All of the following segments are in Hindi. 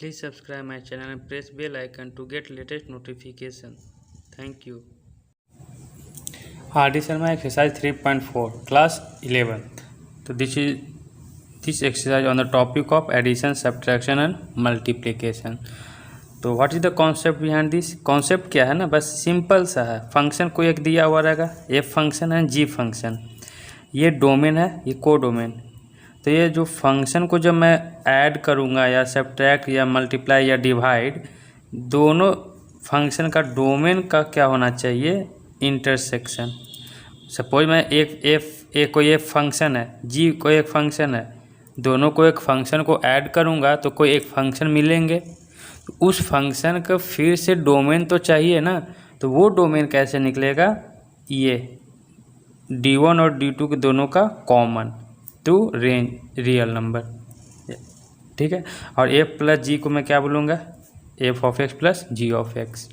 Please subscribe my channel and press bell icon to get latest notification. Thank you. R.D. Sharma exercise 3.4 class 11th. So this exercise on the topic of addition, subtraction and multiplication. तो what is the concept behind this. Concept क्या है ना, बस सिंपल सा है। फंक्शन को एक दिया हुआ रहेगा, एफ फंक्शन है, जी फंक्शन, ये डोमेन है, ये को डोमेन। तो ये जो फंक्शन को जब मैं ऐड करूँगा या सब्ट्रैक्ट या मल्टीप्लाई या डिवाइड, दोनों फंक्शन का डोमेन का क्या होना चाहिए, इंटरसेक्शन। सपोज मैं एक कोई एक फंक्शन है, जी कोई एक फंक्शन है, दोनों को एक फंक्शन को ऐड करूँगा तो कोई एक फंक्शन मिलेंगे। तो उस फंक्शन का फिर से डोमेन तो चाहिए ना, तो वो डोमेन कैसे निकलेगा, ये D1 और D2 के दोनों का common to range real number, ठीक है। और एफ प्लस जी को मैं क्या बोलूँगा, f of x plus ji of x.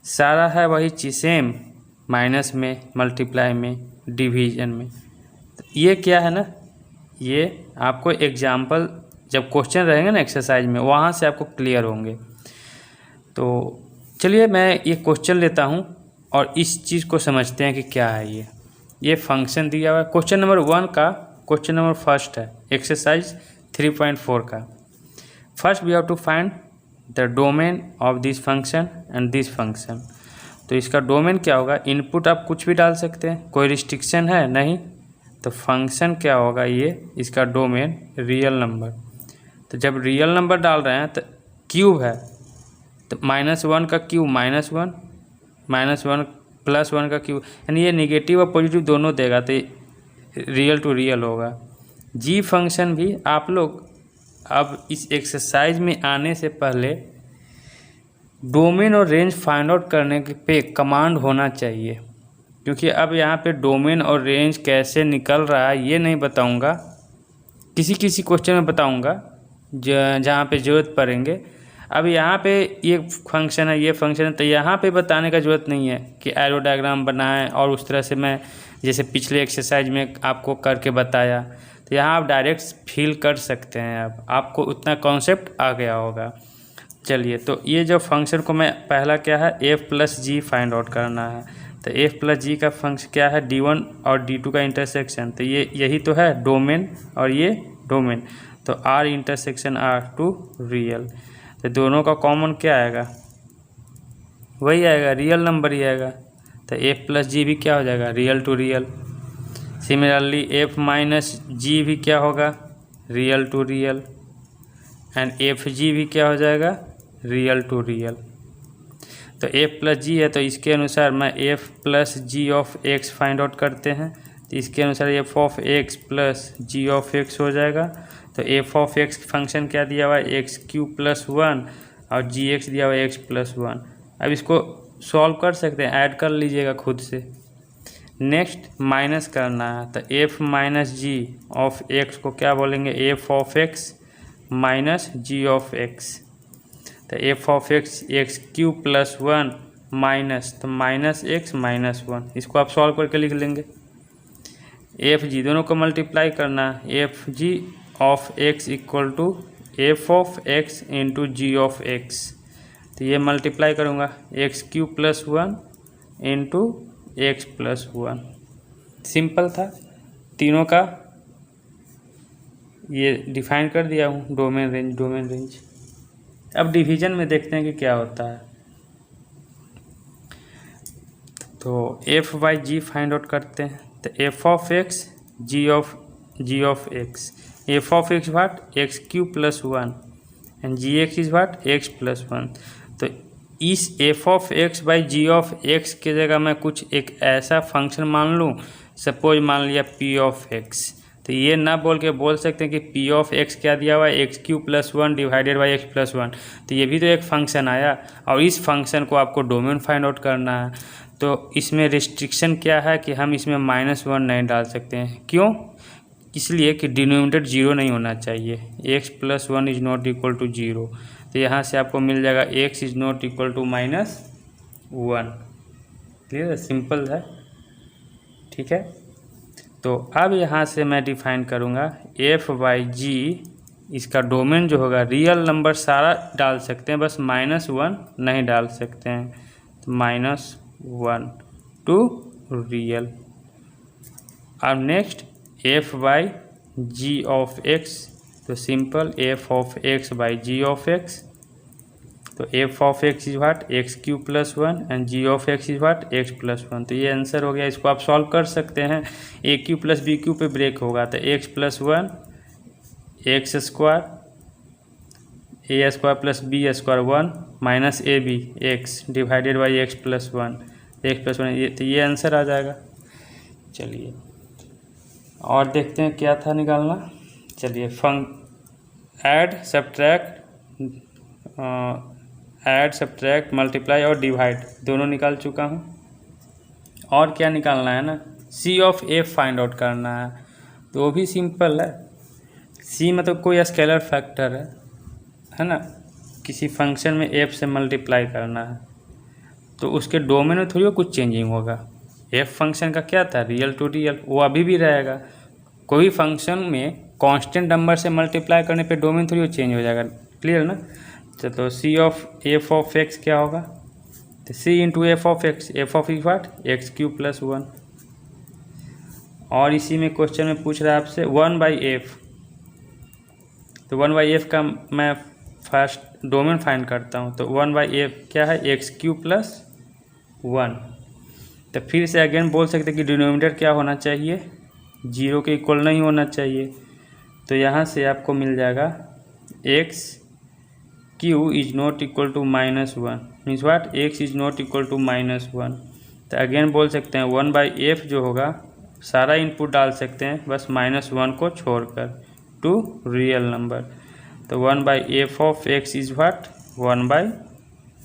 सारा है वही चीज़ सेम, माइनस में, मल्टीप्लाई में, डिवीजन में। तो ये क्या है ना, ये आपको एग्जाम्पल जब क्वेश्चन रहेंगे ना एक्सरसाइज में, वहाँ से आपको क्लियर होंगे। तो चलिए मैं ये क्वेश्चन लेता हूँ और इस चीज़ को समझते हैं कि क्या है ये फंक्शन दिया हुआ है। क्वेश्चन नंबर 1 का क्वेश्चन नंबर फर्स्ट है, एक्सरसाइज 3.4 का। First we have to find the domain of this function and this function. तो इसका डोमेन क्या होगा, इनपुट आप कुछ भी डाल सकते हैं, कोई रिस्ट्रिक्शन है नहीं। तो फंक्शन क्या होगा, ये इसका डोमेन रियल नंबर। तो जब रियल नंबर डाल रहे हैं तो क्यूब है, तो -1 का क्यूब -1, -1 + 1 का क्यूब, यानी ये निगेटिव और पॉजिटिव दोनों देगा, तो रियल टू रियल होगा। जी फंक्शन भी आप लोग अब इस एक्सरसाइज में आने से पहले डोमेन और रेंज फाइंड आउट करने पे कमांड होना चाहिए, क्योंकि अब यहाँ पे डोमेन और रेंज कैसे निकल रहा है ये नहीं बताऊँगा, किसी किसी क्वेश्चन में बताऊँगा जहाँ पे ज़रूरत पड़ेंगे। अब यहाँ पे ये फंक्शन है, ये फंक्शन है, तो यहाँ पे बताने का ज़रूरत नहीं है कि एरो डायग्राम बनाएं और उस तरह से मैं जैसे पिछले एक्सरसाइज में आपको करके बताया। तो यहाँ आप डायरेक्ट फील कर सकते हैं, अब आपको उतना कॉन्सेप्ट आ गया होगा। चलिए, तो ये जो फंक्शन को मैं पहला क्या है, एफ प्लस जी फाइंड आउट करना है। तो एफ प्लस जी का फंक्शन क्या है, D1 और D2 का इंटरसेक्शन। तो ये यही तो है डोमेन और ये डोमेन। तो R intersection R to real, तो दोनों का कॉमन क्या आएगा, वही आएगा, रियल नंबर ही आएगा। तो एफ प्लस जी भी क्या हो जाएगा, real to real. Similarly F minus G भी क्या होगा, real to real. And F G भी क्या हो जाएगा, रियल टू रियल। तो एफ प्लस जी है, तो इसके अनुसार मैं F plus ji of X find out करते हैं। तो इसके अनुसार F of x plus ji of X हो जाएगा। तो एफ ऑफ एक्स फंक्शन क्या दिया हुआ है, x³ + 1 और जी एक्स दिया हुआ है x + 1। अब इसको सॉल्व कर सकते हैं, ऐड कर लीजिएगा खुद से। नेक्स्ट माइनस करना है, तो F minus G of X को क्या बोलेंगे, F of X minus G of x. तो F of X x³ + 1 minus, तो -x -1, इसको आप सॉल्व करके लिख लेंगे। एफ जी दोनों को मल्टीप्लाई करना है, f g of x equal to f of x into g of x. तो ये मल्टीप्लाई करूँगा, x³ + 1 इंटू x + 1। सिंपल था, तीनों का ये डिफाइन कर दिया हूँ, डोमेन रेंज। अब डिवीजन में देखते हैं कि क्या होता है। तो f by ji find out करते हैं। तो F of x g of x, f of x what x³ + 1 and g x is what x + 1। तो इस f of x by g of x के जगह मैं कुछ एक ऐसा फंक्शन मान लूँ, सपोज मान लिया पी ऑफ एक्स। तो ये ना बोल के बोल सकते हैं कि पी ऑफ एक्स क्या दिया हुआ है, x³ + 1 डिवाइडेड बाई x + 1। तो ये भी तो एक फंक्शन आया, और इस फंक्शन को आपको डोमेन फाइंड आउट करना है। तो इसमें रिस्ट्रिक्शन क्या है कि हम इसमें -1 नहीं डाल सकते हैं, क्यों, इसलिए कि डिनोमिनेटर 0 नहीं होना चाहिए, x + 1 is not equal to 0। तो यहाँ से आपको मिल जाएगा x is not equal to -1। Clear है, सिंपल है, ठीक है। तो अब यहाँ से मैं डिफाइन करूँगा एफ बाई जी इसका डोमेन जो होगा रियल नंबर सारा डाल सकते हैं, बस -1 नहीं डाल सकते हैं। तो -1 टू रियल। अब next f by g of x, तो simple f of x by g of x, तो f of x is what x³ + 1 and g of x is what x + 1। तो ये आंसर हो गया। इसको आप सॉल्व कर सकते हैं। a³ + b³ पे ब्रेक होगा तो x + 1 x² a² + b² 1 minus ab x divided by x + 1 x + 1, ये तो ये आंसर आ जाएगा। चलिए और देखते हैं क्या था निकालना। चलिए ऐड सब्ट्रैक्ट मल्टीप्लाई और डिवाइड दोनों निकाल चुका हूँ। और क्या निकालना है ना, c of f find out करना है। तो वो भी सिंपल है। c मतलब कोई स्केलर फैक्टर है ना, किसी फंक्शन में f से मल्टीप्लाई करना है तो उसके डोमेन में थोड़ी कुछ चेंजिंग होगा। f फंक्शन का क्या था, रियल टू रियल, वो अभी भी रहेगा। कोई फंक्शन में कांस्टेंट नंबर से मल्टीप्लाई करने पे डोमेन थोड़ी चेंज हो जाएगा। क्लियर ना। तो c of f of x क्या होगा, तो c into f of x, f of x what x³ + 1। और इसी में क्वेश्चन में पूछ रहा है आपसे 1/f, तो 1/f का मैं फर्स्ट डोमेन फाइंड करता हूँ। तो 1/f क्या है x³ + 1। तो फिर से अगेन बोल सकते कि डिनोमिनेटर क्या होना चाहिए, 0 के इक्वल नहीं होना चाहिए। तो यहाँ से आपको मिल जाएगा x³ is not equal to -1 means what x is not equal to -1। तो अगेन बोल सकते हैं 1/f जो होगा सारा इनपुट डाल सकते हैं बस -1 को छोड़कर टू रियल नंबर। तो 1/f ऑफ x इज वाट 1/,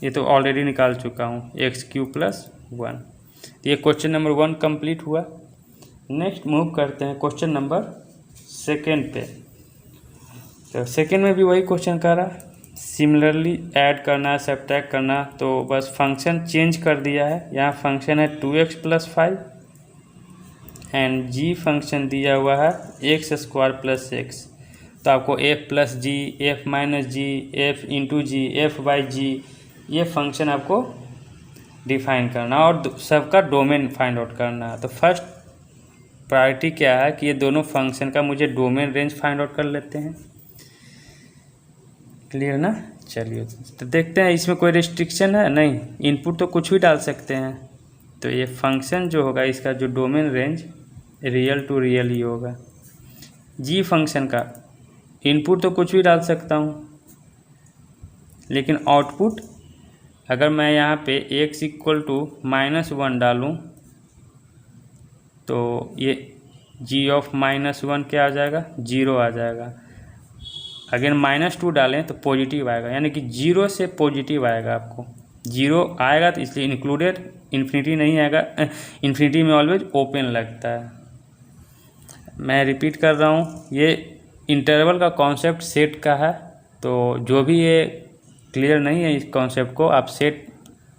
ये तो ऑलरेडी निकाल चुका हूँ, x³ + 1। तो ये क्वेश्चन नंबर 1 कंप्लीट हुआ। नेक्स्ट मूव करते हैं क्वेश्चन नंबर 2 पे। तो सेकेंड में भी वही क्वेश्चन कर रहा, सिमिलरली ऐड करना, सब्ट्रैक्ट करना। तो बस फंक्शन चेंज कर दिया है। यहाँ फंक्शन है 2x + 5 एंड g फंक्शन दिया हुआ है x² + x। तो आपको f + g, f - g, f into जी, f/g ये फंक्शन आपको डिफाइन करना और सबका डोमेन फाइंड आउट करना है। तो फर्स्ट प्रायोरिटी क्या है कि ये दोनों फंक्शन का मुझे डोमेन रेंज फाइंड आउट कर लेते हैं। क्लियर ना। चलिए तो देखते हैं इसमें कोई रिस्ट्रिक्शन है नहीं, इनपुट तो कुछ भी डाल सकते हैं। तो ये फंक्शन जो होगा इसका जो domain range real to real ही होगा। जी फंक्शन का इनपुट तो कुछ भी डाल सकता हूँ, लेकिन आउटपुट अगर मैं यहाँ पे x = -1 डालूँ तो ये g ऑफ -1 क्या आ जाएगा, 0 आ जाएगा। अगर -2 डालें तो पॉजिटिव आएगा, यानी कि 0 से पॉजिटिव आएगा। आपको 0 आएगा तो इसलिए इंक्लूडेड, इन्फिनिटी नहीं आएगा। इन्फिनिटी में ऑलवेज ओपन लगता है। मैं रिपीट कर रहा हूँ, ये इंटरवल का कॉन्सेप्ट सेट का है। तो जो भी ये क्लियर नहीं है इस कॉन्सेप्ट को, आप सेट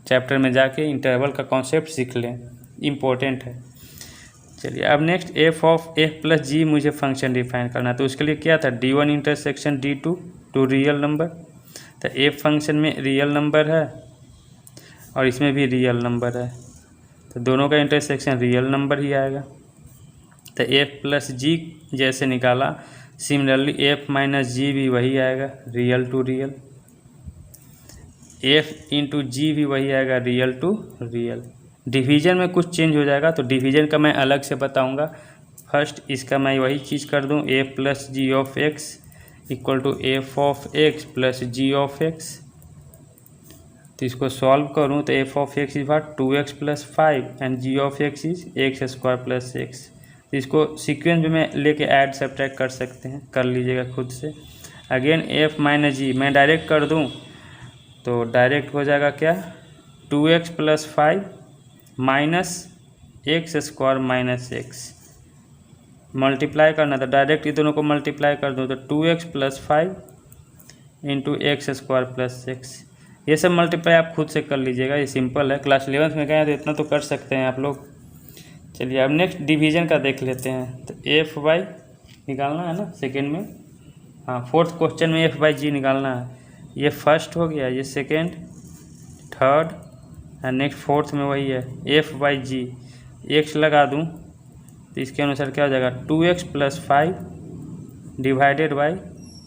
चैप्टर में जाके इंटरवल का कॉन्सेप्ट सीख लें, इम्पोर्टेंट है। चलिए अब next f of f + g मुझे फंक्शन डिफाइन करना है। तो उसके लिए क्या था, d1 intersection d2 to real number. तो f फंक्शन में रियल नंबर है और इसमें भी रियल नंबर है, तो दोनों का इंटरसेक्शन रियल नंबर ही आएगा। तो f + g जैसे निकाला, सिमिलरली f - g भी वही आएगा, real to real. f into G भी वही आएगा, रियल टू रियल। डिवीज़न में कुछ चेंज हो जाएगा, तो डिवीज़न का मैं अलग से बताऊंगा। फर्स्ट इसका मैं वही चीज़ कर दूं, a + g of x = f of x + g of x। तो इसको सॉल्व करूं तो f of x is 2x + 5 and g of x is x² + x। तो इसको सीक्वेंस में लेके ऐड सब्ट्रैक्ट कर सकते हैं, कर लीजिएगा खुद से। अगेन f - g मैं डायरेक्ट कर दूं तो डायरेक्ट हो जाएगा क्या, 2x + 5 - x² - x। मल्टीप्लाई करना था, डायरेक्ट ये दोनों को मल्टीप्लाई कर दो तो 2x + 5 इंटू x² + x। ये सब मल्टीप्लाई आप खुद से कर लीजिएगा, ये सिंपल है। क्लास 11th में गए तो इतना तो कर सकते हैं आप लोग। चलिए अब नेक्स्ट डिवीज़न का देख लेते हैं। तो f/, निकालना है ना सेकेंड में, हाँ, फोर्थ क्वेश्चन में एफ बाई जी निकालना है। ये फर्स्ट हो गया, ये second, third and next fourth में वही है एफ बाई जी। एक्स लगा दूँ तो इसके अनुसार क्या हो जाएगा 2x + 5 divided by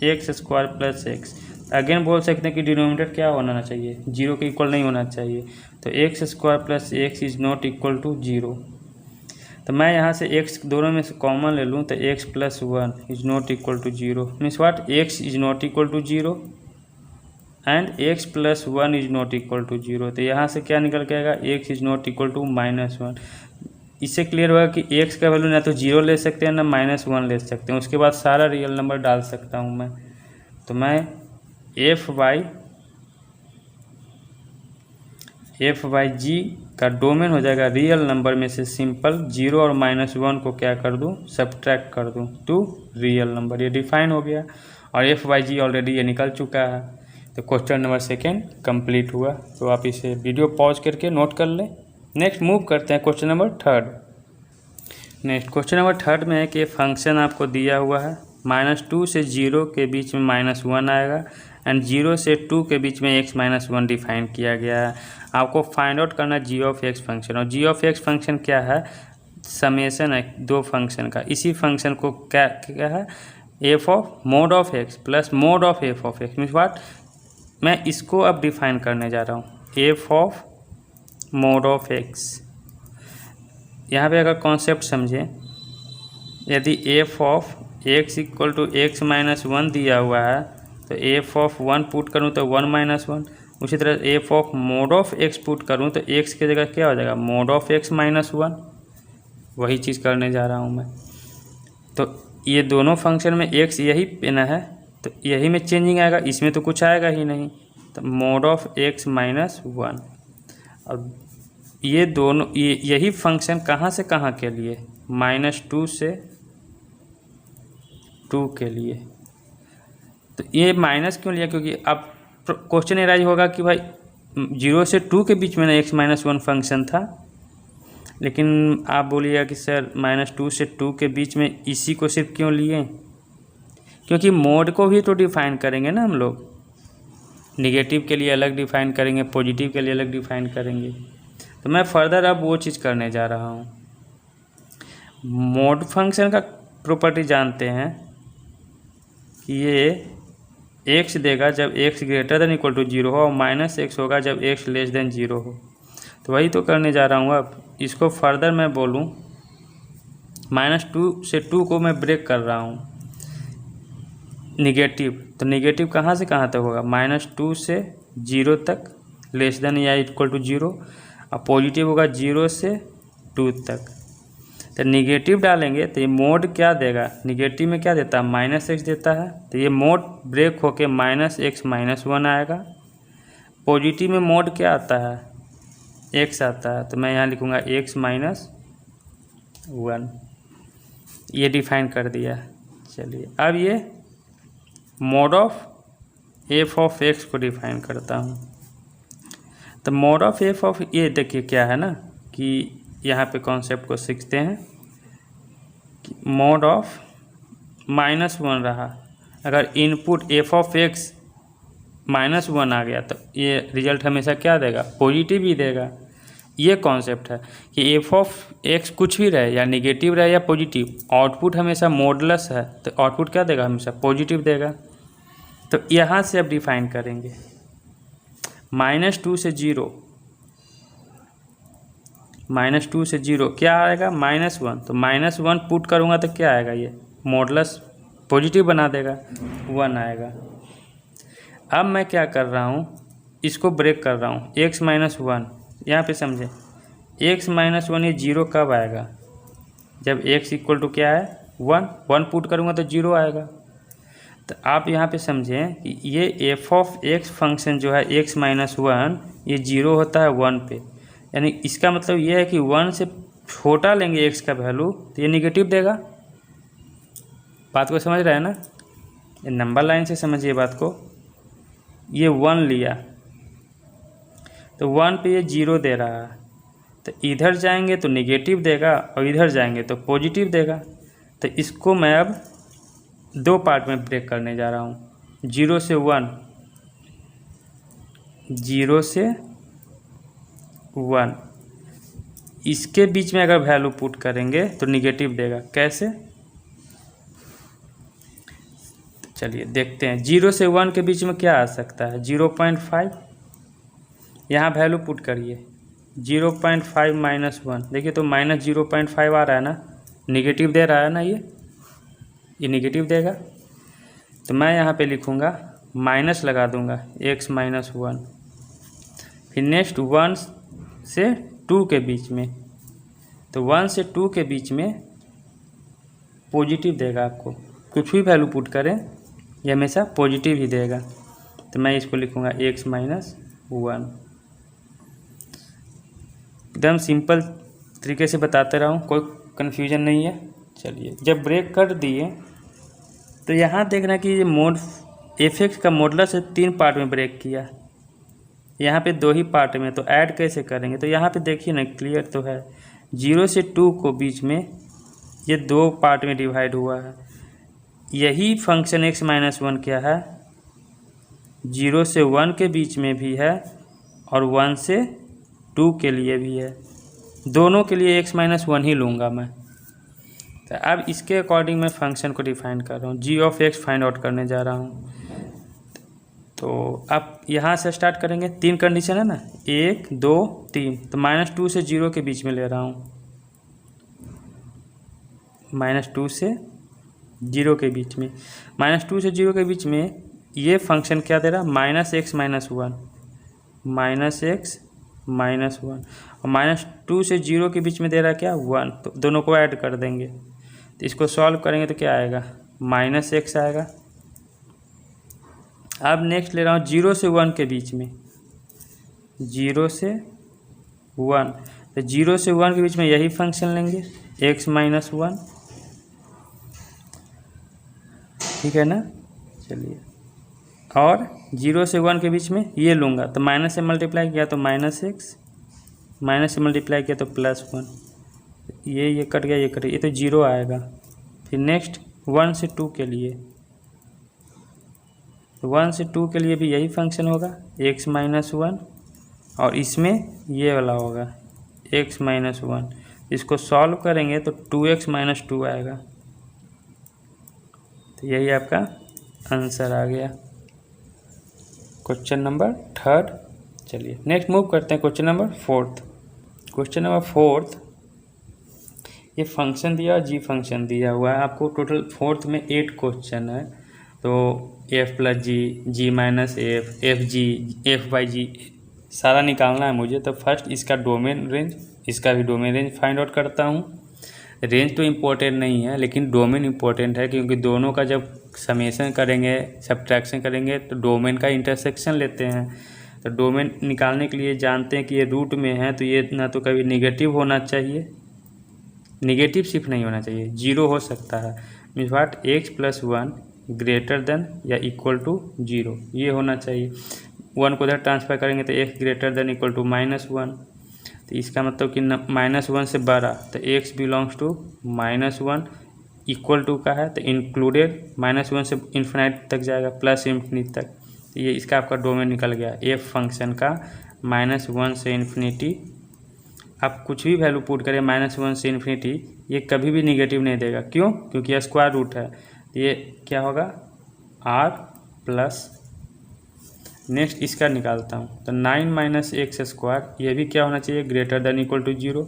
x square plus x. Again बोल सकते हैं कि डिनोमिनेटर क्या होना चाहिए, 0 के इक्वल नहीं होना चाहिए। तो x square plus x is not equal to 0। तो मैं यहाँ से x दोनों में से कॉमन ले लूँ तो x + 1 is not equal to 0 means what, x is not equal to 0 and x + 1 is not equal to 0। तो यहाँ से क्या निकल के आएगा, x is not equal to -1। इससे क्लियर होगा कि x का वैल्यू ना तो 0 ले सकते हैं ना -1 ले सकते हैं, उसके बाद सारा रियल नंबर डाल सकता हूँ मैं। तो मैं एफ बाई जी का डोमेन हो जाएगा रियल नंबर में से सिंपल 0 और -1 को क्या कर दूँ, सब्ट्रैक्ट कर दूँ टू रियल नंबर। ये डिफाइन हो गया और एफ बाई जी ऑलरेडी ये निकल चुका है। तो क्वेश्चन नंबर सेकेंड कंप्लीट हुआ। तो आप इसे वीडियो पॉज करके नोट कर लें। नेक्स्ट मूव करते हैं question number third. Next question number third में है कि फंक्शन आपको दिया हुआ है, -2 से 0 के बीच में -1 आएगा एंड 0 से 2 के बीच में x - 1 डिफाइन किया गया है। आपको फाइंड आउट करना g ऑफ x फंक्शन, और g ऑफ x फंक्शन क्या है, समेशन है दो फंक्शन का। इसी फंक्शन को क्या है, f of mod of x plus mod of f of x means what, मैं इसको अब डिफाइन करने जा रहा हूँ f of mod of x। यहाँ पे अगर कॉन्सेप्ट समझें, यदि f of x equal to x - 1 दिया हुआ है तो f ऑफ 1 पुट करूँ तो 1 - 1। उसी तरह f of mod of x put करूँ तो x की जगह क्या हो जाएगा, मोड ऑफ x - 1। वही चीज़ करने जा रहा हूँ मैं। तो ये दोनों फंक्शन में x यही पेना है तो यही में चेंजिंग आएगा, इसमें तो कुछ आएगा ही नहीं। तो मोड ऑफ x - 1। अब ये दोनों यही फंक्शन कहाँ से कहाँ के लिए, -2 से 2 के लिए। तो ये माइनस क्यों लिया, क्योंकि अब क्वेश्चन एराइज होगा कि भाई 0 से 2 के बीच में ना x - 1 फंक्शन था, लेकिन आप बोलिएगा कि सर -2 से 2 के बीच में इसी को सिर्फ क्यों लिए, क्योंकि मोड को भी तो डिफाइन करेंगे ना हम लोग। निगेटिव के लिए अलग डिफाइन करेंगे, पॉजिटिव के लिए अलग डिफाइन करेंगे। तो मैं फर्दर अब वो चीज़ करने जा रहा हूँ। मोड फंक्शन का प्रॉपर्टी जानते हैं कि ये x देगा जब x > 0 हो और -x होगा जब x <0 हो। तो वही तो करने जा रहा हूँ। अब इसको फर्दर मैं बोलूँ, -2 से 2 को मैं ब्रेक कर रहा हूँ निगेटिव। तो निगेटिव कहाँ से कहाँ तक होगा, -2 से 0 तक <= 0, और पॉजिटिव होगा 0 से 2 तक। तो निगेटिव डालेंगे तो ये मोड क्या देगा, निगेटिव में क्या देता है, -x देता है। तो ये मोड ब्रेक होके -x - 1 आएगा। पॉजिटिव में मोड क्या आता है, x आता है। तो मैं यहाँ लिखूँगा x - 1। ये डिफाइन कर दिया। चलिए अब ये mode of f of x को डिफाइन करता हूँ। तो मोड ऑफ f ऑफ ये देखिए क्या है ना, कि यहाँ पे कॉन्सेप्ट को सीखते हैं कि मोड ऑफ -1 रहा, अगर इनपुट f ऑफ x -1 आ गया तो ये रिजल्ट हमेशा क्या देगा, पॉजिटिव ही देगा। ये कॉन्सेप्ट है कि f ऑफ x कुछ भी रहे, या निगेटिव रहे या पॉजिटिव, आउटपुट हमेशा मॉडुलस है तो आउटपुट क्या देगा, हमेशा पॉजिटिव देगा। तो यहाँ से अब डिफाइन करेंगे -2 से 0, -2 से 0 क्या आएगा, -1। तो -1 पुट करूँगा तो क्या आएगा, ये मॉडुलस पॉजिटिव बना देगा, 1 आएगा। अब मैं क्या कर रहा हूँ, इसको ब्रेक कर रहा हूँ, x - 1। यहाँ पे समझे, x - 1 ये 0 कब आएगा, जब x इक्वल टू क्या है, 1 पुट करूँगा तो 0 आएगा। तो आप यहाँ पे समझें कि ये f ऑफ x फंक्शन जो है x - 1 ये 0 होता है 1 पे, यानी इसका मतलब ये है कि 1 से छोटा लेंगे x का वैल्यू तो ये निगेटिव देगा। बात को समझ रहे हैं ना, ये नंबर लाइन से समझिए बात को। ये 1 लिया तो 1 पे ये 0 दे रहा है, तो इधर जाएंगे तो निगेटिव देगा और इधर जाएंगे तो पॉजिटिव देगा। तो इसको मैं अब दो पार्ट में ब्रेक करने जा रहा हूँ, 0 से 1, 0 से 1, इसके बीच में अगर वैल्यू पुट करेंगे तो निगेटिव देगा। कैसे, चलिए देखते हैं। 0 से 1 के बीच में क्या आ सकता है, 0.5, यहाँ वैल्यू पुट करिए, 0.5 माइनस 1, देखिए तो माइनस 0.5 आ रहा है ना, निगेटिव दे रहा है ना, ये निगेटिव देगा। तो मैं यहाँ पे लिखूँगा, माइनस लगा दूँगा, x माइनस 1। फिर नेक्स्ट 1 से 2 के बीच में, तो 1 से 2 के बीच में पॉजिटिव देगा आपको, कुछ भी वैल्यू पुट करें ये हमेशा पॉजिटिव ही देगा। तो मैं इसको लिखूँगा x माइनस 1। एकदम सिंपल तरीके से बताते रहा हूँ, कोई कन्फ्यूजन नहीं है। चलिए, जब ब्रेक कर दिए तो यहाँ देखना कि ये मोड f(x) का मॉडुलस से 3 पार्ट में ब्रेक किया, यहाँ पे 2 ही पार्ट में, तो ऐड कैसे करेंगे। तो यहाँ पे देखिए ना, क्लियर तो है, 0 से 2 को बीच में ये 2 पार्ट में डिवाइड हुआ है। यही फंक्शन x माइनस 1 क्या है, 0 से 1 के बीच में भी है और 1 से 2 के लिए भी है, दोनों के लिए x माइनस 1 ही लूँगा मैं। तो अब इसके अकॉर्डिंग मैं फंक्शन को डिफाइन कर रहा हूँ, g of x find out करने जा रहा हूँ। तो अब यहाँ से स्टार्ट करेंगे, 3 कंडीशन है ना, 1 2 3, तो -2 से 0 के बीच में ले रहा हूँ, -2 से 0 के बीच में, -2 से 0 के बीच में ये फंक्शन क्या दे रहा है, -x माइनस 1, -x माइनस 1, और -2 से 0 के बीच में दे रहा है क्या, 1, तो दोनों को ऐड कर देंगे। तो इसको सॉल्व करेंगे तो क्या आएगा, -x आएगा। अब नेक्स्ट ले रहा हूँ 0 से 1 के बीच में, 0 से 1, तो 0 से 1 के बीच में यही फंक्शन लेंगे, x माइनस 1, ठीक है ना। चलिए, और 0 से 1 के बीच में ये लूँगा, तो माइनस से मल्टीप्लाई किया तो -x, माइनस से मल्टीप्लाई किया तो +1, ये कट गया, ये कट गया, ये तो 0 आएगा। फिर नेक्स्ट 1 से 2 के लिए, तो 1 से 2 के लिए भी यही फंक्शन होगा, x माइनस 1, और इसमें ये वाला होगा x माइनस 1। इसको सॉल्व करेंगे तो 2x माइनस 2 आएगा। तो यही आपका आंसर आ गया, क्वेश्चन नंबर 3। चलिए नेक्स्ट मूव करते हैं क्वेश्चन नंबर 4। क्वेश्चन नंबर 4, ये फंक्शन दिया, जी फंक्शन दिया हुआ है आपको। टोटल 4th में 8 क्वेश्चन है, तो f plus G, G minus F, F G, F by G सारा निकालना है मुझे। तो फर्स्ट इसका डोमेन रेंज, इसका भी डोमेन रेंज फाइंड आउट करता हूँ। रेंज तो इम्पोर्टेंट नहीं है, लेकिन डोमेन इम्पोर्टेंट है, क्योंकि दोनों का जब समेशन करेंगे, सब्ट्रैक्शन करेंगे, तो डोमेन का इंटरसेक्शन लेते हैं। तो डोमेन निकालने के लिए जानते हैं कि ये रूट में है, तो ये ना तो कभी निगेटिव होना चाहिए, निगेटिव सिर्फ नहीं होना चाहिए, 0 हो सकता है। Means what, x plus 1 greater than या इक्वल टू 0, ये होना चाहिए। 1 को उधर ट्रांसफर करेंगे तो x greater than equal to -1, तो इसका मतलब कि -1 से बड़ा, तो x belongs to -1 equal to का है, तो इंक्लूडेड -1 से इन्फिनिटी तक जाएगा, प्लस इन्फिनिटी तक। तो ये इसका आपका डोमेन निकल गया f फंक्शन का, -1 से इन्फिनिटी। आप कुछ भी वैल्यू पुट करें -1 से इन्फिनिटी, ये कभी भी निगेटिव नहीं देगा। क्यों? क्योंकि यह स्क्वायर रूट है। तो ये क्या होगा, r प्लस, नेक्स्ट इसका निकालता हूँ, तो 9 माइनस एक्स स्क्वायर, ये भी क्या होना चाहिए, greater than equal to 0।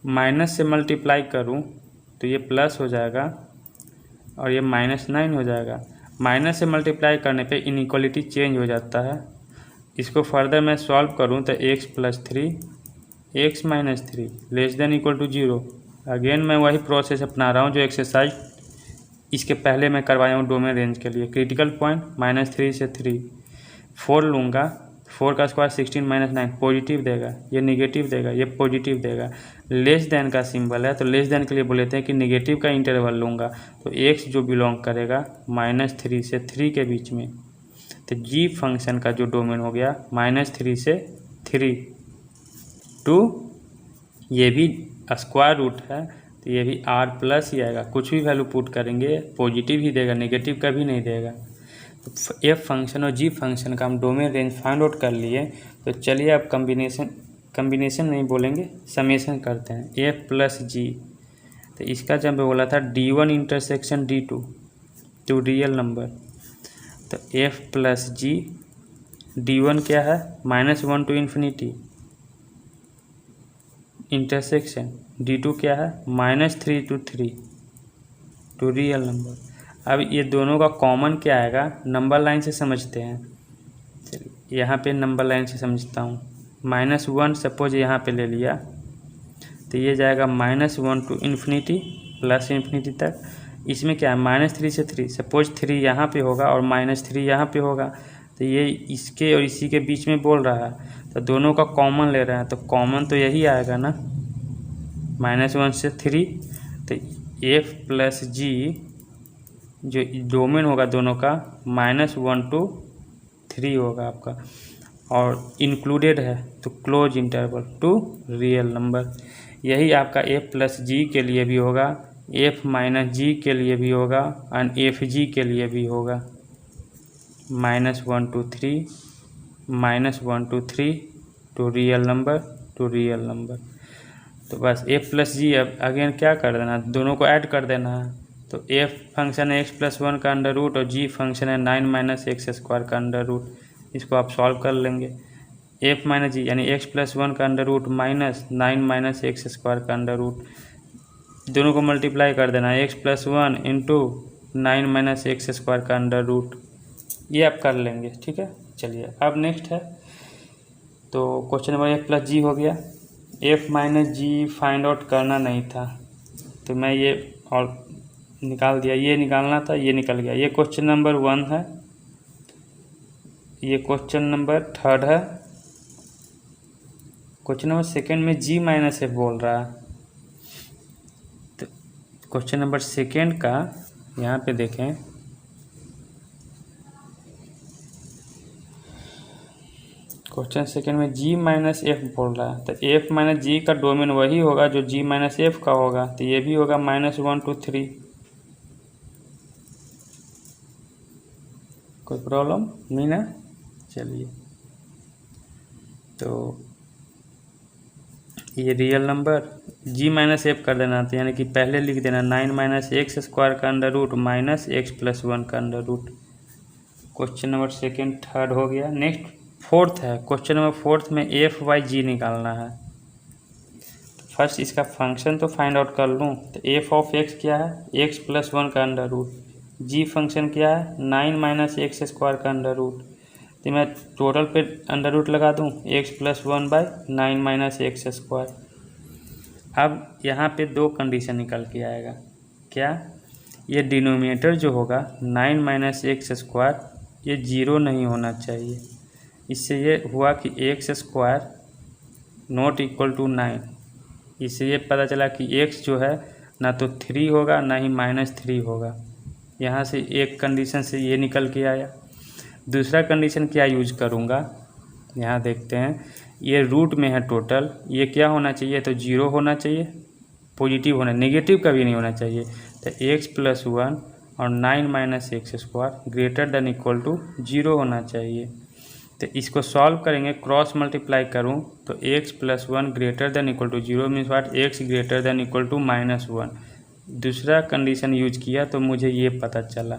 Minus से मल्टीप्लाई करूँ तो ये प्लस हो जाएगा और ये -9 हो जाएगा। माइनस से मल्टीप्लाई करने पे इनइक्वालिटी चेंज हो जाता है। इसको फर्दर मैं सॉल्व करूँ तो x plus 3, x minus 3 less than equal to 0। Again मैं वही प्रोसेस अपना रहा हूँ जो एक्सरसाइज इसके पहले मैं करवाया हूँ डोमेन रेंज के लिए। क्रिटिकल पॉइंट -3 से 3, 4 लूँगा, 4 का स्क्वायर 16 माइनस 9 पॉजिटिव देगा, ये निगेटिव देगा, ये पॉजिटिव देगा। लेस देन का सिंबल है, तो लेस देन के लिए बोलेते हैं कि निगेटिव का इंटरवल लूँगा, तो x जो बिलोंग करेगा -3 से 3 के बीच में। तो g फंक्शन का जो डोमेन हो गया -3 से 3 टू, ये भी स्क्वायर रूट है, तो तो ये भी आर प्लस ही आएगा। कुछ भी वैल्यू पुट करेंगे पॉजिटिव ही देगा, नेगेटिव कभी नहीं देगा। तो एफ फंक्शन और जी फंक्शन का हम डोमेन रेंज फाइंड आउट कर लिए। तो चलिए अब कम्बिनेशन नहीं बोलेंगे, समेशन करते हैं। एफ प्लस जी, तो इसका जब बोला था D1 intersection D2 to real number, तो एफ प्लस जी D1 क्या है -1 टू इन्फिनिटी इंटरसेक्शन D2 क्या है -3 टू 3 टू रियल नंबर। अब ये दोनों का कॉमन क्या आएगा, नंबर लाइन से समझते हैं। चलिए यहाँ पे नंबर लाइन से समझता हूँ। -1 सपोज यहाँ पे ले लिया, तो ये जाएगा -1 टू इन्फिनिटी प्लस इन्फिनिटी तक। इसमें क्या है -3 से 3, सपोज 3 यहाँ पे होगा और -3 यहाँ पे होगा, तो ये इसके और इसी के बीच में बोल रहा है, तो दोनों का कॉमन ले रहे हैं, तो कॉमन तो यही आएगा ना, -1 से 3। तो एफ प्लस जी जो डोमेन होगा दोनों का -1 टू 3 होगा आपका, और इंक्लूडेड है तो close interval to real number. यही आपका एफ प्लस जी के लिए भी होगा, एफ माइनस जी के लिए भी होगा, एंड एफ जी के लिए भी होगा। -1 to 3, -1 to 3 to real number. तो बस एफ प्लस जी अब अगेन क्या कर देना, दोनों को ऐड कर देना है। तो एफ फंक्शन है x+1 का अंडर रूट और जी फंक्शन है 9 - x² का अंडर रूट। इसको आप सॉल्व कर लेंगे। एफ माइनस जी यानी x+1 का अंडर रूट -9 - x² का अंडर रूट, दोनों को मल्टीप्लाई कर देना है, x+1 इंटू 9 - x² का अंडर रूट। ये आप कर लेंगे, ठीक है। चलिए अब नेक्स्ट है, तो क्वेश्चन नंबर एफ प्लस जी हो गया। एफ माइनस जी फाइंड आउट करना नहीं था, तो मैं ये और निकाल दिया, ये निकालना था, ये निकल गया। ये क्वेश्चन नंबर 1 है, ये क्वेश्चन नंबर 3 है। क्वेश्चन नंबर 2 में जी माइनस एफ बोल रहा है, तो क्वेश्चन नंबर 2 का यहाँ पे देखें, क्वेश्चन 2 में जी माइनस एफ बोल रहा है, तो एफ माइनस जी का डोमेन वही होगा जो जी माइनस एफ का होगा, तो ये भी होगा -1 टू 3। कोई प्रॉब्लम नहीं ना। चलिए, तो ये रियल नंबर जी माइनस एफ कर देना, तो यानी कि पहले लिख देना 9 - x² का अंडर रूट -x+1 का अंडर रूट। क्वेश्चन नंबर 2 3 हो गया। नेक्स्ट 4th है, क्वेश्चन नंबर 4th में एफ वाई जी निकालना है। फर्स्ट इसका फंक्शन तो फाइंड आउट कर लूँ, तो एफ ऑफ एक्स क्या है x+1 का अंडर रूट, जी फंक्शन क्या है 9 - x² का अंडर रूट, तो मैं टोटल पे अंडर रूट लगा दूँ x+1 बाई 9 - x²। अब यहाँ पे 2 कंडीशन निकल के आएगा, क्या, ये डिनोमिनेटर जो होगा 9 - x² ये 0 नहीं होना चाहिए। इससे ये हुआ कि x² नॉट इक्वल टू 9, इससे ये पता चला कि x जो है ना तो 3 होगा ना ही -3 होगा। यहाँ से एक कंडीशन से ये निकल के आया। दूसरा कंडीशन क्या यूज करूँगा, यहाँ देखते हैं, ये रूट में है टोटल, ये क्या होना चाहिए, तो 0 होना चाहिए, पॉजिटिव होना, नेगेटिव कभी नहीं होना चाहिए। तो x+1 और 9 - x² greater than equal to 0 होना चाहिए। तो इसको सॉल्व करेंगे, क्रॉस मल्टीप्लाई करूँ तो x+1 greater than equal to 0 means what, x greater than equal to -1। दूसरा कंडीशन यूज किया तो मुझे ये पता चला।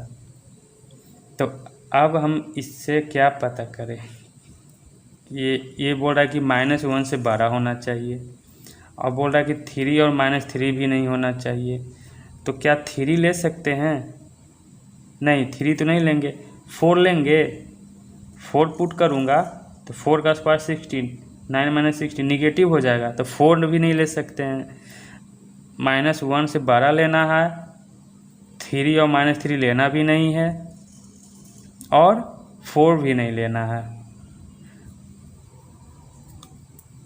तो अब हम इससे क्या पता करें, ये बोल रहा है कि -1 से बड़ा होना चाहिए, और बोल रहा है कि 3 और -3 भी नहीं होना चाहिए। तो क्या 3 ले सकते हैं, नहीं 3 तो नहीं लेंगे, 4 लेंगे। 4 पुट करूँगा तो 4 का स्क्वायर 16, 9 - 16 निगेटिव हो जाएगा, तो 4 भी नहीं ले सकते हैं। -1 से बड़ा लेना है, 3 और -3 लेना भी नहीं है, और 4 भी नहीं लेना है।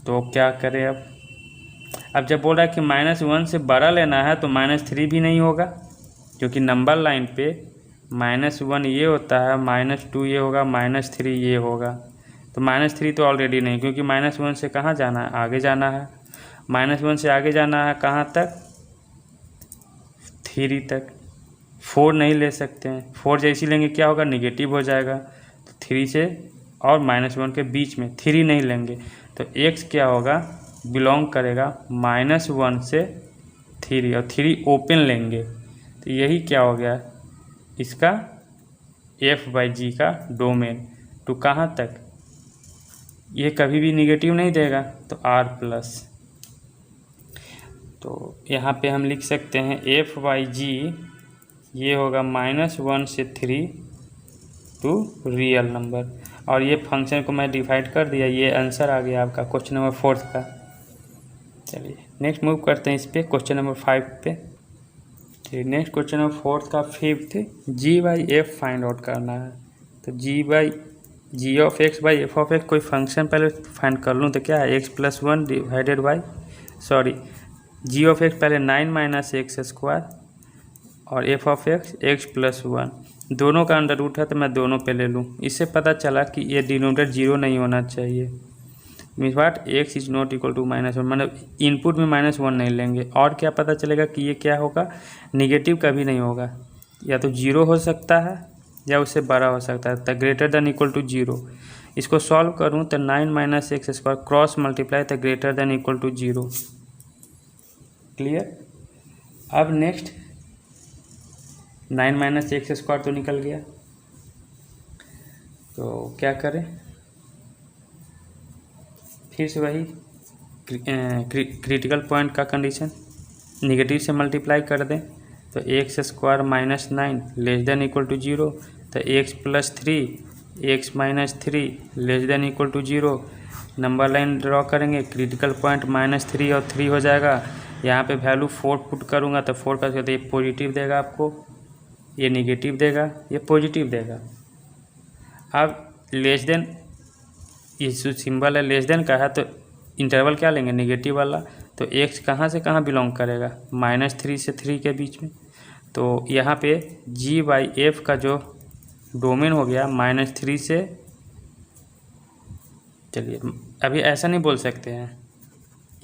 तो क्या करें अब जब बोल रहा है कि -1 से बड़ा लेना है तो -3 भी नहीं होगा, क्योंकि नंबर लाइन पे -1 ये होता है, -2 ये होगा, -3 ये होगा। तो -3 तो ऑलरेडी नहीं, क्योंकि -1 से कहाँ जाना है, आगे जाना है। -1 से आगे जाना है कहाँ तक, 3 तक। 4 नहीं ले सकते हैं, 4 जैसी लेंगे क्या होगा, निगेटिव हो जाएगा। तो 3 से और -1 के बीच में 3 नहीं लेंगे तो x क्या होगा, बिलोंग करेगा -1 से 3 और 3 ओपन लेंगे तो यही क्या हो गया इसका f/g का डोमेन। टू कहाँ तक, ये कभी भी निगेटिव नहीं देगा तो r+। तो यहाँ पे हम लिख सकते हैं f/g ये होगा -1 से 3 टू रियल नंबर। और ये फंक्शन को मैं डिवाइड कर दिया, ये आंसर आ गया आपका क्वेश्चन नंबर 4 का। चलिए नेक्स्ट मूव करते हैं इस पे क्वेश्चन नंबर 5 पे। चलिए नेक्स्ट क्वेश्चन नंबर 4 का 5th g/f फाइंड आउट करना है। तो g/f कोई फंक्शन पहले फाइंड कर लूँ तो क्या है x+1 डिवाइडेड बाई g पहले 9 - x² और f x+1 दोनों का अंडर रूट है तो मैं दोनों पे ले लूँ। इससे पता चला कि ये डिनोमिनेटर 0 नहीं होना चाहिए। Means what x is not equal to -1, मतलब इनपुट में -1 नहीं लेंगे। और क्या पता चलेगा कि ये क्या होगा, निगेटिव कभी नहीं होगा, या तो 0 हो सकता है या उससे बड़ा हो सकता है, तो ग्रेटर देन इक्वल टू 0। इसको सॉल्व करूँ तो 9 - x² क्रॉस मल्टीप्लाई तो greater than equal to 0। Clear. अब नेक्स्ट 9 - x² तो निकल गया, तो क्या करें, फिर से वही क्रिटिकल पॉइंट का कंडीशन, निगेटिव से मल्टीप्लाई कर दें तो x² - 9 less than equal to 0, तो x+3 x - 3 less than equal to 0। Number line draw करेंगे, क्रिटिकल पॉइंट -3 और 3 हो जाएगा। यहाँ पे वैल्यू 4 पुट करूँगा तो 4 का ये पॉजिटिव देगा आपको, ये निगेटिव देगा, ये पॉजिटिव देगा। अब लेस देन, ये जो सिंबल है लेस देन का है तो इंटरवल क्या लेंगे, निगेटिव वाला। तो x कहाँ से कहाँ बिलोंग करेगा, -3 से 3 के बीच में। तो यहाँ पे g/f का जो डोमेन हो गया -3 से, चलिए अभी ऐसा नहीं बोल सकते हैं।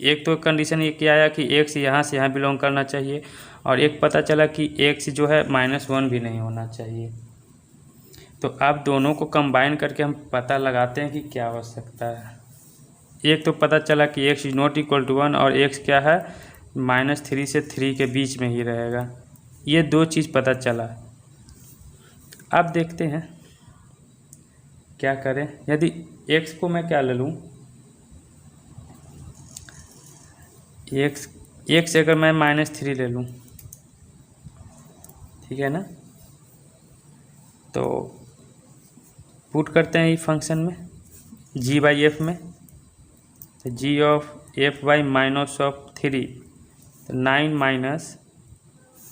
एक तो कंडीशन ये क्या आया कि x यहाँ से यहाँ बिलोंग करना चाहिए, और एक पता चला कि x जो है -1 भी नहीं होना चाहिए। तो अब दोनों को कंबाइन करके हम पता लगाते हैं कि क्या हो सकता है। एक तो पता चला कि x is not equal to 1 और x क्या है -3 से 3 के बीच में ही रहेगा। ये दो चीज़ पता चला। अब देखते हैं क्या करें। यदि x को मैं क्या ले लूँ, x अगर मैं -3 ले लूँ, ठीक है ना, तो पुट करते हैं ये फंक्शन में g/f में, तो g/f by -3 तो 9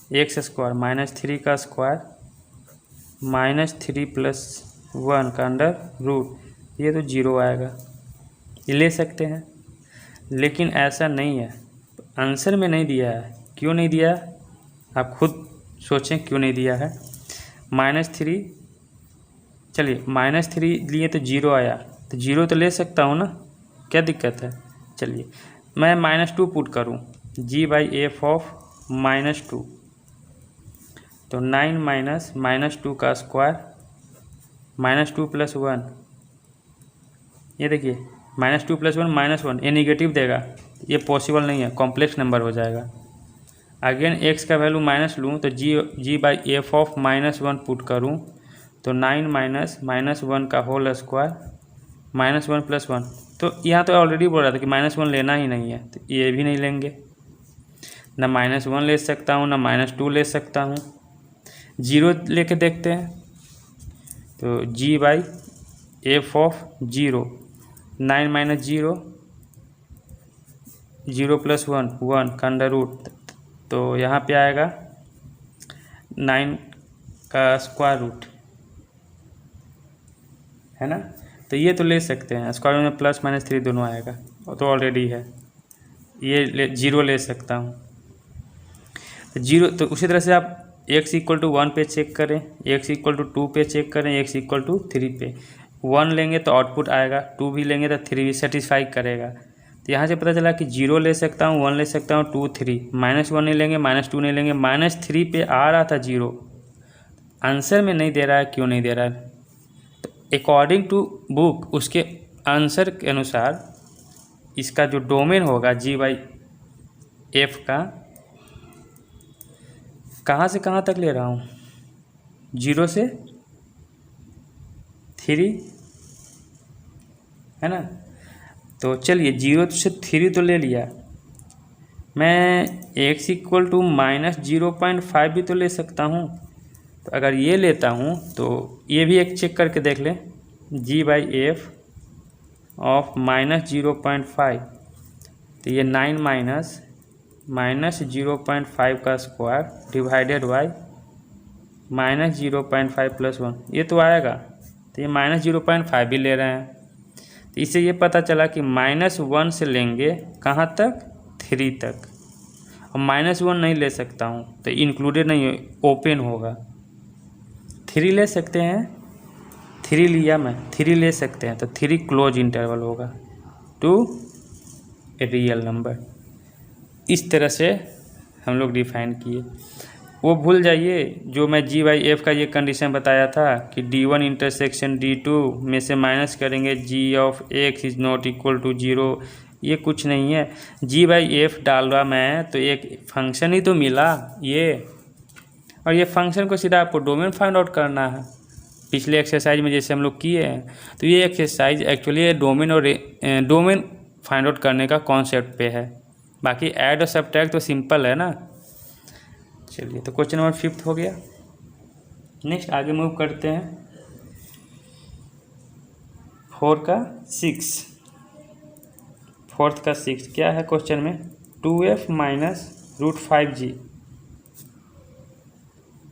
- x² -3 का स्क्वायर -3 + 1 का अंडर रूट, ये तो 0 आएगा। ये ले सकते हैं, लेकिन ऐसा नहीं है, आंसर में नहीं दिया है। क्यों नहीं दिया है, आप खुद सोचें क्यों नहीं दिया है। -3, चलिए -3 लिए तो 0 आया, तो 0 तो ले सकता हूँ ना, क्या दिक्कत है। चलिए मैं -2 पुट करूँ, g/f ऑफ -2, तो 9 - -2 का स्क्वायर -2 + 1, ये देखिए -2 + 1 -1, ये निगेटिव देगा, ये पॉसिबल नहीं है, कॉम्प्लेक्स नंबर हो जाएगा। अगेन x का वैल्यू माइनस लूँ तो g/f ऑफ -1 पुट करूँ तो 9 - -1 का होल स्क्वायर -1 + 1, तो यहाँ तो ऑलरेडी बोल रहा था कि -1 लेना ही नहीं है, तो ये भी नहीं लेंगे। ना -1 ले सकता हूँ ना -2 ले सकता हूँ, 0 लेके देखते हैं। तो g/f ऑफ 0 9 - 0 0 + 1 का अंडर रूट, तो यहाँ पे आएगा 9 का स्क्वायर रूट, है ना। तो ये तो ले सकते हैं, स्क्वायर में +-3 दोनों आएगा, वो तो ऑलरेडी है। ये 0 ले सकता हूँ, तो 0। तो उसी तरह से आप x = 1 पे चेक करें, x = 2 पे चेक करें, x = 3 पे। 1 लेंगे तो आउटपुट आएगा, 2 भी लेंगे तो 3 भी सेटिस्फाई करेगा। तो यहाँ से पता चला कि 0 ले सकता हूँ, 1 ले सकता हूँ, 2 3, -1 नहीं लेंगे, -2 नहीं लेंगे, -3 पे आ रहा था 0, आंसर में नहीं दे रहा है, क्यों नहीं दे रहा है? तो अकॉर्डिंग टू बुक उसके आंसर के अनुसार इसका जो डोमेन होगा G/F का, कहाँ से कहाँ तक ले रहा हूँ, 0 से 3, है ना। तो चलिए 0 से 3 तो ले लिया, मैं x = -0.5 भी तो ले सकता हूँ। तो अगर ये लेता हूँ तो ये भी एक चेक करके देख लें, G/F ऑफ -0.5, तो ये 9 -0.5 का स्क्वायर डिवाइडेड बाई -0.5 + 1, ये तो आएगा। तो ये -0.5 भी ले रहे हैं, तो इससे ये पता चला कि -1 से लेंगे कहाँ तक, 3 तक। और -1 नहीं ले सकता हूँ तो इंक्लूडेड नहीं, ओपन होगा। 3 ले सकते हैं, 3 लिया मैं, 3 ले सकते हैं, तो 3 क्लोज इंटरवल होगा टू ए रियल नंबर। इस तरह से हम लोग डिफाइन किए। वो भूल जाइए जो मैं G/F का ये कंडीशन बताया था कि D1 इंटरसेक्शन D2 में से माइनस करेंगे G(x) is not equal to 0, ये कुछ नहीं है। G/F डाल रहा मैं तो एक फंक्शन ही तो मिला ये, और ये फंक्शन को सीधा आपको डोमेन फाइंड आउट करना है। पिछले एक्सरसाइज में जैसे हम लोग किए हैं, तो ये एक्सरसाइज एक्चुअली डोमेन और डोमेन फाइंड आउट करने का कॉन्सेप्ट पे है। बाकी ऐड और सब्ट्रैक्ट तो सिंपल है ना। चलिए, तो क्वेश्चन नंबर 5 हो गया। नेक्स्ट आगे मूव करते हैं 4 का 6। फोर्थ का 6 क्या है क्वेश्चन में, 2f - √5g।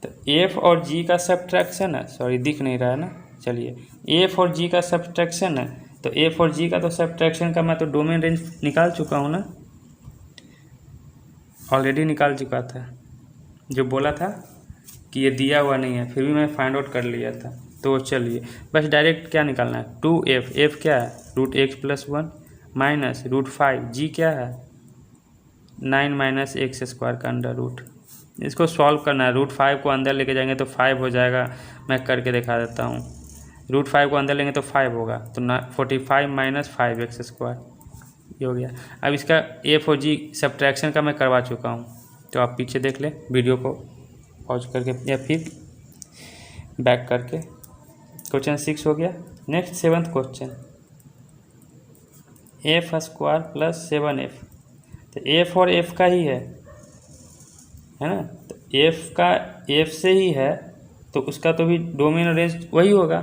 तो f और g का सब्ट्रैक्शन है, सॉरी दिख नहीं रहा है ना। चलिए, f और g का सब्ट्रैक्शन है, तो f और g का तो सब्ट्रैक्शन का मैं तो डोमेन रेंज निकाल चुका हूँ ना, ऑलरेडी निकाल चुका था। जो बोला था कि ये दिया हुआ नहीं है, फिर भी मैं फाइंड आउट कर लिया था। तो चलिए बस डायरेक्ट क्या निकालना है, 2f, f क्या है √x + 1 माइनस √5, g क्या है 9 - x² का अंडर रूट। इसको सॉल्व करना है। √5 को अंदर लेके जाएंगे तो 5 हो जाएगा, मैं करके दिखा देता हूँ। √5 को अंदर लेंगे तो 5 होगा, तो 45 - 5x², ये हो गया। अब इसका f और g सब्ट्रैक्शन का मैं करवा चुका हूँ, तो आप पीछे देख लें वीडियो को पॉज करके या फिर बैक करके। क्वेश्चन 6 हो गया। Next 7th question, f² + 7f। तो f और f का ही है ना, तो f का f से ही है, तो उसका तो भी डोमेन रेंज वही होगा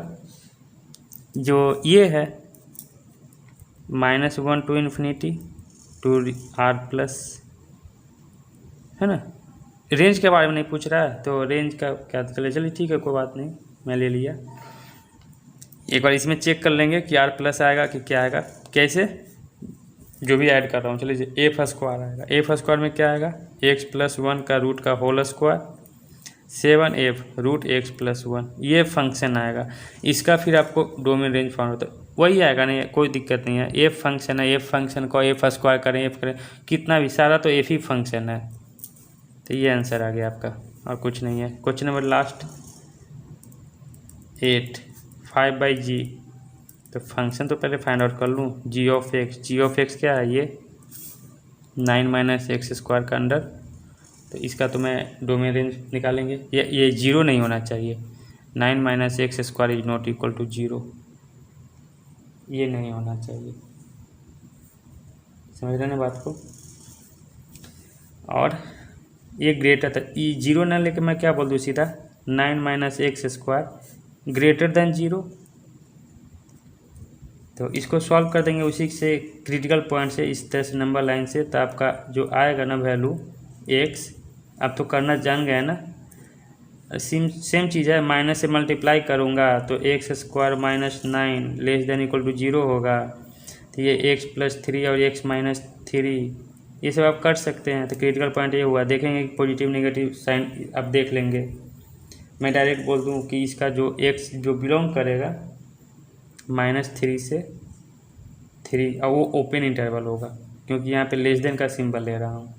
जो ये है, -1 to ∞ to r+, है ना। रेंज के बारे में नहीं पूछ रहा है, तो रेंज का क्या चलिए ठीक है, कोई बात नहीं, मैं ले लिया। एक बार इसमें चेक कर लेंगे कि r+ आएगा कि क्या आएगा, कैसे जो भी ऐड कर रहा हूँ। चलिए, f² आएगा, f² में क्या आएगा, x + 1 का रूट का होल स्क्वायर, 7f √x + 1, ये फंक्शन आएगा। इसका फिर आपको डोमेन रेंज फाइंड होता है, वही आएगा, नहीं कोई दिक्कत नहीं है। f फंक्शन है, f फंक्शन को f² करें, f करें, कितना भी सारा तो f ही फंक्शन है। तो ये आंसर आ गया आपका, और कुछ नहीं है। Question number last 8, 5/g। तो फंक्शन तो पहले फाइंड आउट कर लूँ, g(x) क्या है, ये 9 - x² का अंडर। तो इसका तो मैं डोमेन रेंज निकालेंगे, ये 0 नहीं होना चाहिए, 9 - x² is not equal to 0, ये नहीं होना चाहिए। समझ रहे ना बात को। और ये ग्रेटर था, 0 ना लेके मैं क्या बोल दूँ सीधा, 9 - x² ग्रेटर देन 0। तो इसको सॉल्व कर देंगे उसी से, क्रिटिकल पॉइंट से, इस तरह से नंबर लाइन से। तो आपका जो आएगा ना वैल्यू x, अब तो करना जान गया ना, सेम चीज़ है, माइनस से मल्टीप्लाई करूँगा तो x² - 9 less than equal to 0 होगा। तो ये x + 3 और x - 3, ये सब आप कर सकते हैं। तो क्रिटिकल पॉइंट ये हुआ, देखेंगे कि पॉजिटिव नेगेटिव साइन आप देख लेंगे। मैं डायरेक्ट बोल दूँ कि इसका जो x जो बिलोंग करेगा -3 से 3 और वो ओपन इंटरवल होगा क्योंकि यहाँ पे लेस देन का सिंबल ले रहा हूँ,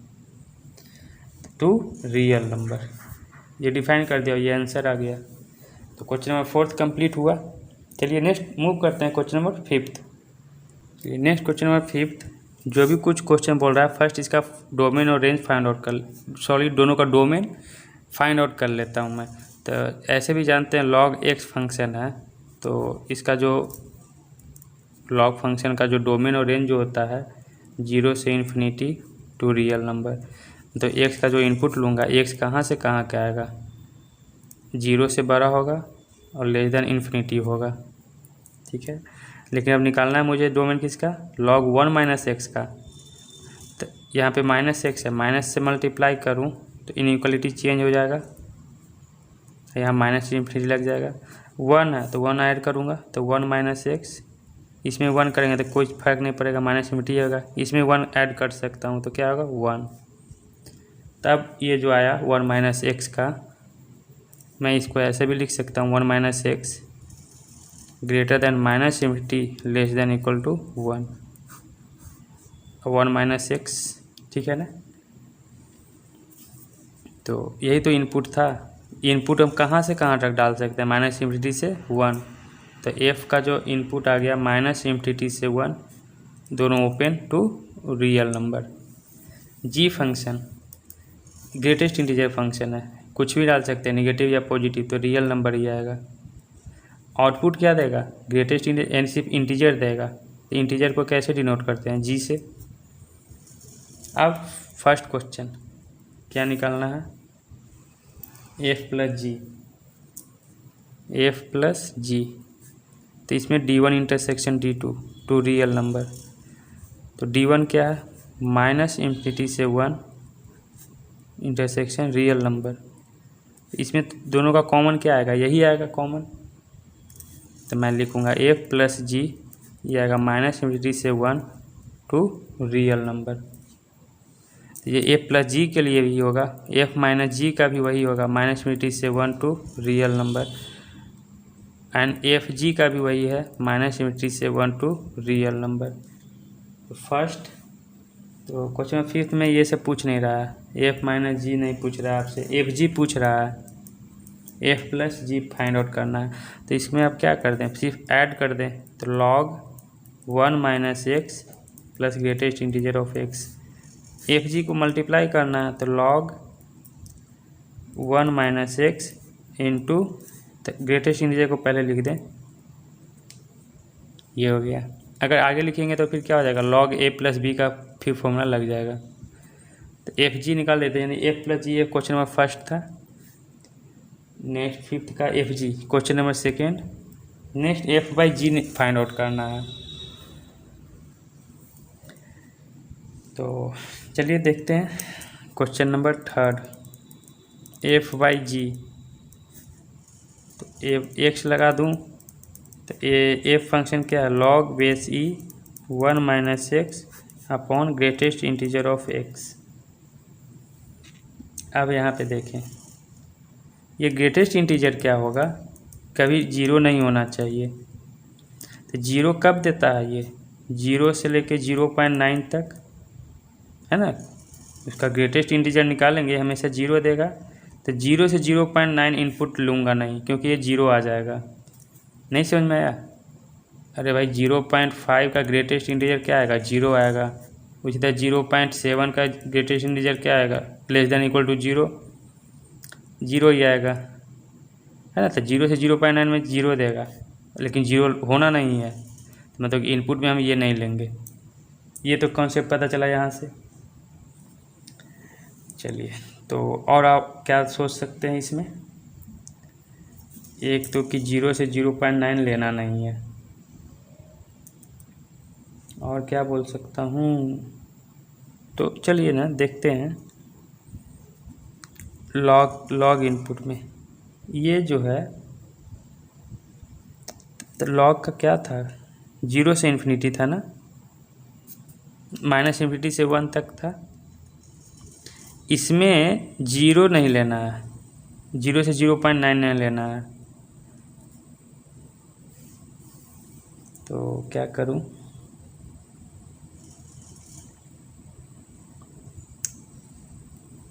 टू रियल नंबर। ये डिफाइन कर दिया, ये आंसर आ गया। तो क्वेश्चन नंबर 4 कंप्लीट हुआ। चलिए नेक्स्ट मूव करते हैं क्वेश्चन नंबर 5। चलिए नेक्स्ट क्वेश्चन नंबर 5, जो भी कुछ क्वेश्चन बोल रहा है फर्स्ट इसका डोमेन और रेंज फाइंड आउट कर, दोनों का डोमेन फाइंड आउट कर लेता हूँ मैं। तो ऐसे भी जानते हैं log x फंक्शन है, तो इसका जो log फंक्शन का जो डोमेन और रेंज जो होता है 0 से इन्फिनिटी टू रियल नंबर। तो x का जो इनपुट लूँगा, x कहाँ से कहाँ का आएगा, 0 से बड़ा होगा और लेस देन इन्फिनिटी होगा, ठीक है। लेकिन अब निकालना है मुझे डोमेन किसका, log 1 माइनस एक्स का। तो यहाँ पे माइनस एक्स है, माइनस से मल्टीप्लाई करूँ तो इनइक्वालिटी चेंज हो जाएगा, यहाँ माइनस इन्फिनिटी लग जाएगा। 1 है तो 1 ऐड करूँगा तो 1 माइनस एक्स, इसमें 1 करेंगे तो कोई फर्क नहीं पड़ेगा, माइनस इन्फिनिटी होगा। इसमें 1 ऐड कर सकता हूँ तो क्या होगा 1। तब ये जो आया 1 माइनस एक्स का, मैं इसको ऐसे भी लिख सकता हूँ 1 minus x greater than minus infinity less than equal to 1, 1 minus x, ठीक है ना। तो यही तो इनपुट था। इनपुट हम कहाँ से कहाँ तक डाल सकते हैं, माइनस इन्फिनिटी से 1। तो एफ का जो इनपुट आ गया माइनस इन्फिनिटी से 1, दोनों open to real number. G function greatest integer function है, कुछ भी डाल सकते हैं नेगेटिव या पॉजिटिव, तो रियल नंबर ही आएगा। आउटपुट क्या देगा, ग्रेटेस्ट इंटीजर, सिर्फ इंटीजर देगा। तो इंटीजर को कैसे डिनोट करते हैं, जी से। अब फर्स्ट क्वेश्चन क्या निकालना है, एफ प्लस जी, एफ प्लस जी। तो इसमें D1 intersection D2 to real number. तो D1 क्या है, माइनस इन्फिनिटी से 1 इंटरसेक्शन रियल नंबर। इसमें दोनों का कॉमन क्या आएगा, यही आएगा कॉमन। तो मैं लिखूँगा एफ प्लस जी, ये आएगा माइनस इन्फिनिटी से 1 टू रियल नंबर। तो ये एफ प्लस जी के लिए भी होगा, एफ माइनस जी का भी वही होगा, माइनस इन्फिनिटी से 1 to real number. And F G का भी वही है, माइनस इन्फिनिटी से 1 टू रियल नंबर। तो फर्स्ट तो क्वेश्चन 5 में ये सब पूछ नहीं रहा है, एफ माइनस जी नहीं पूछ रहा है आपसे, एफ जी पूछ रहा है, एफ प्लस जी फाइंड आउट करना है। तो इसमें आप क्या कर दें, सिर्फ ऐड कर दें। तो log 1 minus x plus greatest integer of x, F G को मल्टीप्लाई करना है तो log 1 minus x into greatest integer को पहले लिख दें, ये हो गया। अगर आगे लिखेंगे तो फिर क्या हो जाएगा, log a प्लस बी का फिर फॉर्मूला लग जाएगा। तो एफ जी निकाल देते हैं, यानी एफ प्लस जी, ये क्वेश्चन नंबर फर्स्ट था। नेक्स्ट 5th का F G, question number 2। Next F by ji find out करना है। तो चलिए देखते हैं question number 3, F by G. तो एक्स लगा दूं तो एफ फंक्शन क्या है, log base E 1 minus x upon greatest integer of x. अब यहाँ पे देखें, ये ग्रेटेस्ट इंटीजर क्या होगा, कभी 0 नहीं होना चाहिए। तो 0 कब देता है, ये 0 से लेके 0.9 तक है ना। उसका ग्रेटेस्ट इंटीजर निकालेंगे हमेशा 0 देगा। तो 0 से 0.9 इनपुट लूँगा नहीं, क्योंकि ये 0 आ जाएगा। नहीं समझ में आया, अरे भाई 0.5 का ग्रेटेस्ट इंटीजर क्या आएगा, 0 आएगा। उसी तरह 0.7 का ग्रेटेस्ट इंटीजर क्या आएगा, लेस देन इक्वल टू 0, 0 ही आएगा, है ना। तो 0 से 0.9 में 0 देगा, लेकिन 0 होना नहीं है, तो मतलब इनपुट में हम ये नहीं लेंगे। ये तो कॉन्सेप्ट पता चला यहाँ से। चलिए, तो और आप क्या सोच सकते हैं इसमें, एक तो कि 0 से 0.9 लेना नहीं है, और क्या बोल सकता हूँ। तो चलिए ना देखते हैं, लॉग इनपुट में ये जो है, तो लॉग का क्या था, 0 से इन्फिनिटी था ना, माइनस इन्फिनिटी से 1 तक था। इसमें 0 नहीं लेना है, 0 से 0.9 नहीं लेना है। तो क्या करूं,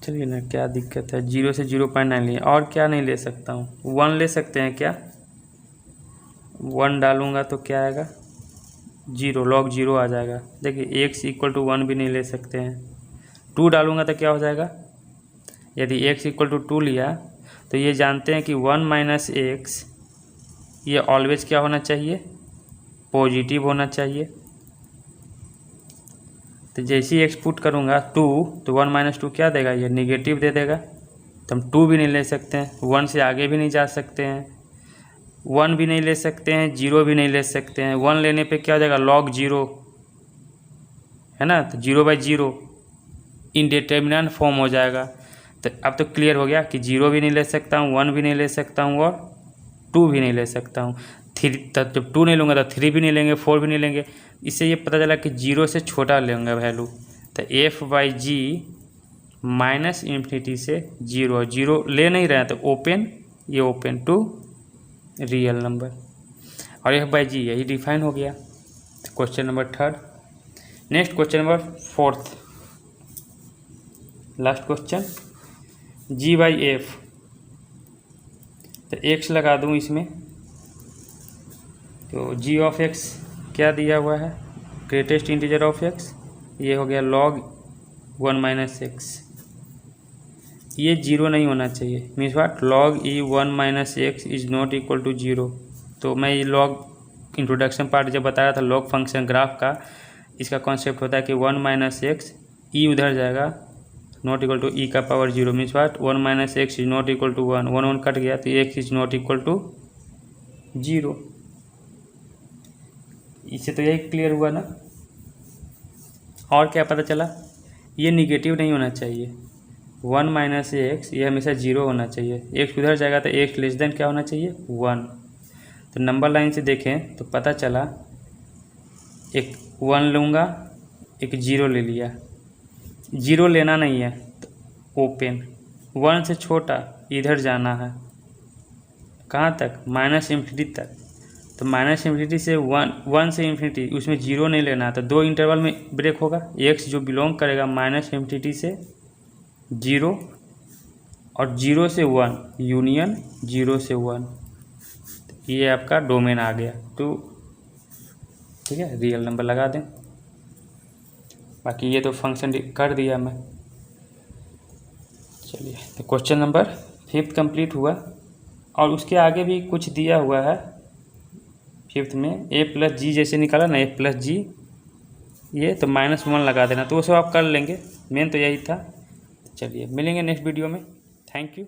चलिए ना, क्या दिक्कत है, 0 से 0.9 लिए, और क्या नहीं ले सकता हूँ, 1 ले सकते हैं क्या, 1 डालूंगा तो क्या आएगा 0, log 0 आ जाएगा। देखिए x इक्वल टू 1 भी नहीं ले सकते हैं, 2 डालूंगा तो क्या हो जाएगा, यदि x इक्वल टू 2 लिया तो ये जानते हैं कि 1 माइनस एक्स ये ऑलवेज क्या होना चाहिए, पॉजिटिव होना चाहिए। तो जैसे ही एक्स पुट करूँगा 2 तो 1 माइनस 2 क्या देगा, ये निगेटिव दे देगा। तो हम 2 भी नहीं ले सकते हैं, 1 से आगे भी नहीं जा सकते हैं, 1 भी नहीं ले सकते हैं, 0 भी नहीं ले सकते हैं। 1 लेने पे क्या हो जाएगा, log 0 है ना, तो 0/0 इंडिटरमिनेंट फॉर्म हो जाएगा। तो अब तो क्लियर हो गया कि 0 भी नहीं ले सकता हूँ, 1 भी नहीं ले सकता हूँ और 2 भी नहीं ले सकता हूँ। 3 तब जब 2 नहीं लूँगा तो 3 भी नहीं लेंगे, 4 भी नहीं लेंगे। इससे ये पता चला कि 0 से छोटा लेंगे वैल्यू। तो f/g माइनस इन्फिनिटी से 0 ले नहीं रहे हैं तो ओपन, ये ओपन टू रियल नंबर, और f/g यही डिफाइन हो गया। Question number 3। Next question number 4, last question, g/f। तो x लगा दूँ इसमें, तो g ऑफ x क्या दिया हुआ है, ग्रेटेस्ट इंटीजर ऑफ x, ये हो गया log 1 माइनस एक्स। ये 0 नहीं होना चाहिए, means what, log e 1 minus x is not equal to 0। तो मैं ये log इंट्रोडक्शन पार्ट जब बता रहा था लॉग फंक्शन ग्राफ का, इसका कॉन्सेप्ट होता है कि 1 माइनस एक्स, ई उधर जाएगा, नॉट इक्वल टू ई का power 0, means what 1 minus x is not equal to 1, 1 cut गया तो x is not equal to 0। इससे तो यही क्लियर हुआ ना। और क्या पता चला, ये निगेटिव नहीं होना चाहिए, 1 माइनस एक्स ये हमेशा 0 होना चाहिए, एक्स उधर जाएगा तो एक्स लेस देन क्या होना चाहिए, 1। तो नंबर लाइन से देखें तो पता चला, एक 1 लूँगा, एक 0 ले लिया, 0 लेना नहीं है तो ओपन, 1 से छोटा इधर जाना है, कहाँ तक, माइनस इन्फिनिटी तक। तो माइनस इन्फिनिटी से 1 से इन्फिनिटी, उसमें 0 नहीं लेना है, तो 2 इंटरवल में ब्रेक होगा, एक्स जो बिलोंग करेगा माइनस इन्फिनिटी से 0 और 0 से 1 यूनियन 0 से 1, ये आपका डोमेन आ गया। तो ठीक है, रियल नंबर लगा दें, बाकी ये तो फंक्शन कर दिया मैं। चलिए, तो क्वेश्चन नंबर 5 कंप्लीट हुआ, और उसके आगे भी कुछ दिया हुआ है 5th में, a+g जैसे निकाला ना, a+g, ये तो -1 लगा देना, तो वो सब आप कर लेंगे, मेन तो यही था। चलिए मिलेंगे नेक्स्ट वीडियो में, थैंक यू।